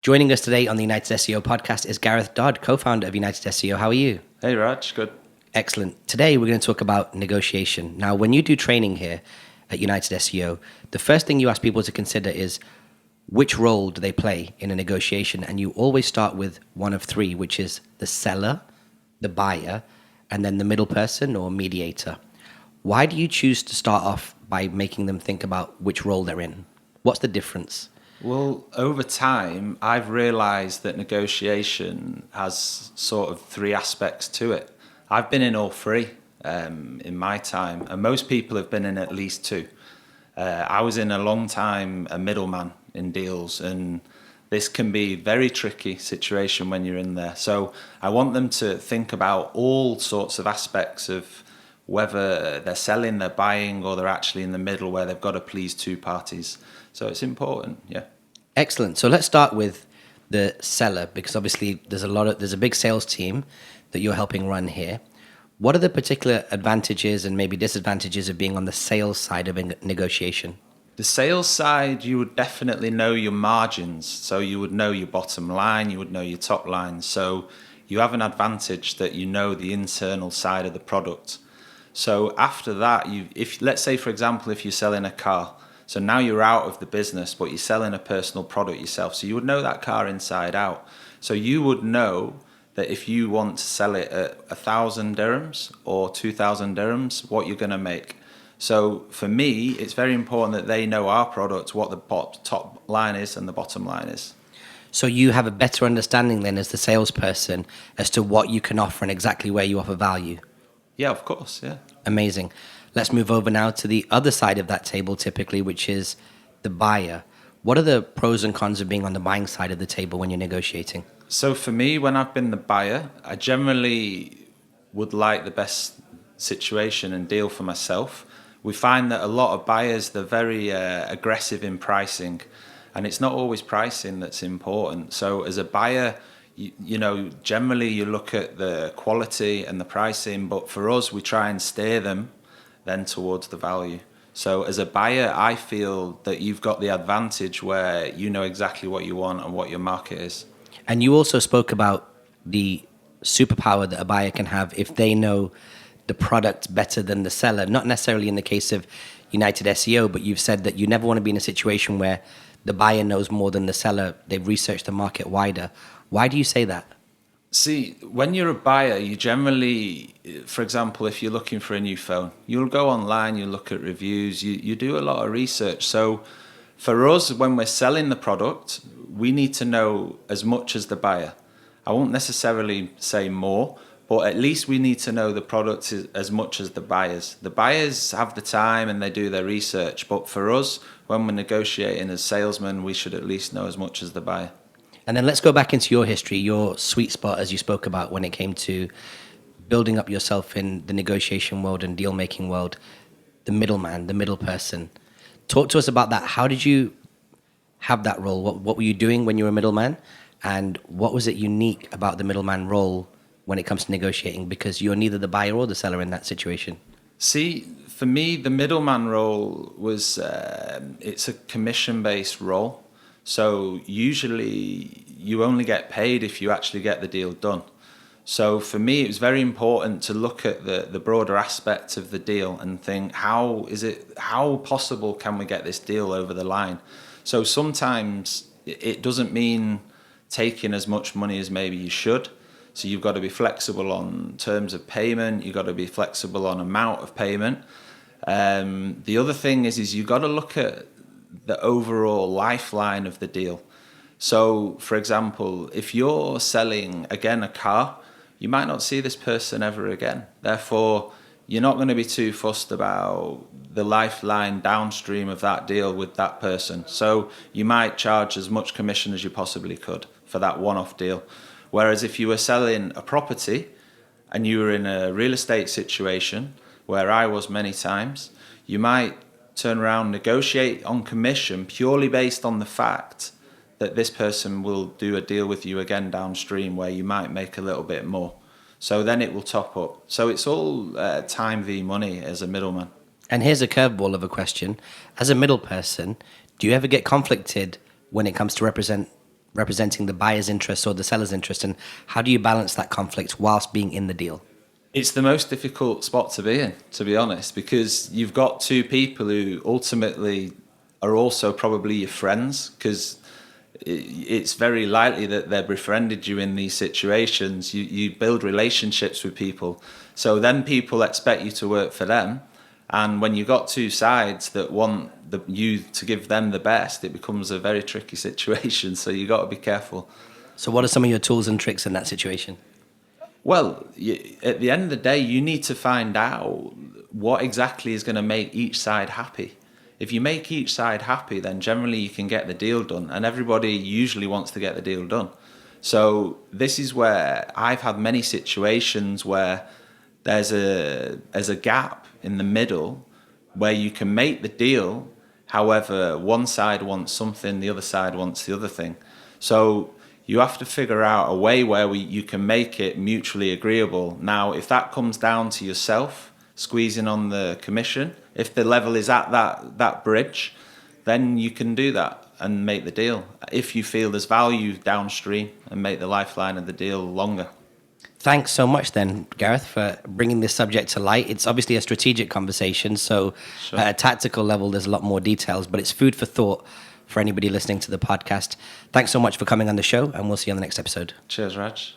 Joining us today on the United SEO podcast is Gareth Dodd, co-founder of United SEO. How are you? Hey Raj, good. Excellent. Today we're going to talk about negotiation. Now, when you do training here at United SEO, the first thing you ask people to consider is which role do they play in a negotiation? And you always start with one of three, which is the seller, the buyer, and then the middle person or mediator. Why do you choose to start off by making them think about which role they're in? What's the difference? Well, over time, I've realised that negotiation has sort of three aspects to it. I've been in all three in my time, and most people have been in at least two. I was in a long time a middleman in deals, and this can be a very tricky situation when you're in there. So I want them to think about all sorts of aspects of whether they're selling, they're buying, or they're actually in the middle where they've got to please two parties. So it's important, yeah. Excellent. So let's start with the seller, because obviously there's a big sales team that you're helping run here. What are the particular advantages and maybe disadvantages of being on the sales side of a negotiation? The sales side, you would definitely know your margins. So you would know your bottom line, you would know your top line. So you have an advantage that you know the internal side of the product. So after that, if let's say, for example, if you're selling a car, so now you're out of the business, but you're selling a personal product yourself. So you would know that car inside out. So you would know that if you want to sell it at 1,000 dirhams or 2,000 dirhams, what you're going to make. So for me, it's very important that they know our product, what the top line is and the bottom line is. So you have a better understanding then as the salesperson as to what you can offer and exactly where you offer value. Yeah, of course, yeah. Amazing. Let's move over now to the other side of that table typically, which is the buyer. What are the pros and cons of being on the buying side of the table when you're negotiating? So for me, when I've been the buyer, I generally would like the best situation and deal for myself. We find that a lot of buyers, they're very aggressive in pricing, and it's not always pricing that's important. So as a buyer, you know, generally you look at the quality and the pricing, but for us, we try and steer them then towards the value. So as a buyer, I feel that you've got the advantage where you know exactly what you want and what your market is. And you also spoke about the superpower that a buyer can have if they know the product better than the seller. Not necessarily in the case of United SEO, but you've said that you never want to be in a situation where the buyer knows more than the seller. They've researched the market wider. Why do you say that? See, when you're a buyer, you generally, for example, if you're looking for a new phone, you'll go online, you look at reviews, you do a lot of research. So for us, when we're selling the product, we need to know as much as the buyer. I won't necessarily say more, but at least we need to know the product as much as the buyers. The buyers have the time and they do their research, but for us, when we're negotiating as salesmen, we should at least know as much as the buyer. And then let's go back into your history, your sweet spot, as you spoke about when it came to building up yourself in the negotiation world and deal-making world, the middleman, the middle person. Talk to us about that. How did you have that role? What were you doing when you were a middleman? And what was it unique about the middleman role when it comes to negotiating? Because you're neither the buyer or the seller in that situation. See, for me, the middleman role was, it's a commission-based role. So usually you only get paid if you actually get the deal done. So for me, it was very important to look at the broader aspect of the deal and think, how possible can we get this deal over the line? So sometimes it doesn't mean taking as much money as maybe you should. So you've got to be flexible on terms of payment. You've got to be flexible on amount of payment. The other thing is you've got to look at the overall lifeline of the deal. So, for example, if you're selling, again, a car, you might not see this person ever again. Therefore, you're not going to be too fussed about the lifeline downstream of that deal with that person. So you might charge as much commission as you possibly could for that one-off deal. Whereas if you were selling a property and you were in a real estate situation, where I was many times, you might turn around, negotiate on commission purely based on the fact that this person will do a deal with you again downstream where you might make a little bit more. So then it will top up. So it's all time v money as a middleman. And here's a curveball of a question. As a middle person, do you ever get conflicted when it comes to represent representing the buyer's interest or the seller's interest, and how do you balance that conflict whilst being in the deal? It's the most difficult spot to be in, to be honest, because you've got two people who ultimately are also probably your friends, because it's very likely that they've befriended you in these situations. You build relationships with people, so then people expect you to work for them, and when you've got two sides that want you to give them the best, it becomes a very tricky situation, so you've got to be careful. So what are some of your tools and tricks in that situation? Well, at the end of the day, you need to find out what exactly is going to make each side happy. If you make each side happy, then generally you can get the deal done, and everybody usually wants to get the deal done. So this is where I've had many situations where there's a gap in the middle where you can make the deal. However, one side wants something, the other side wants the other thing. So you have to figure out a way where you can make it mutually agreeable. Now, if that comes down to yourself squeezing on the commission, if the level is at that bridge, then you can do that and make the deal. If you feel there's value downstream, and make the lifeline of the deal longer. Thanks so much then, Gareth, for bringing this subject to light. It's obviously a strategic conversation, so Sure. at a tactical level, there's a lot more details, but it's food for thought for anybody listening to the podcast. Thanks so much for coming on the show, and we'll see you on the next episode. Cheers, Raj.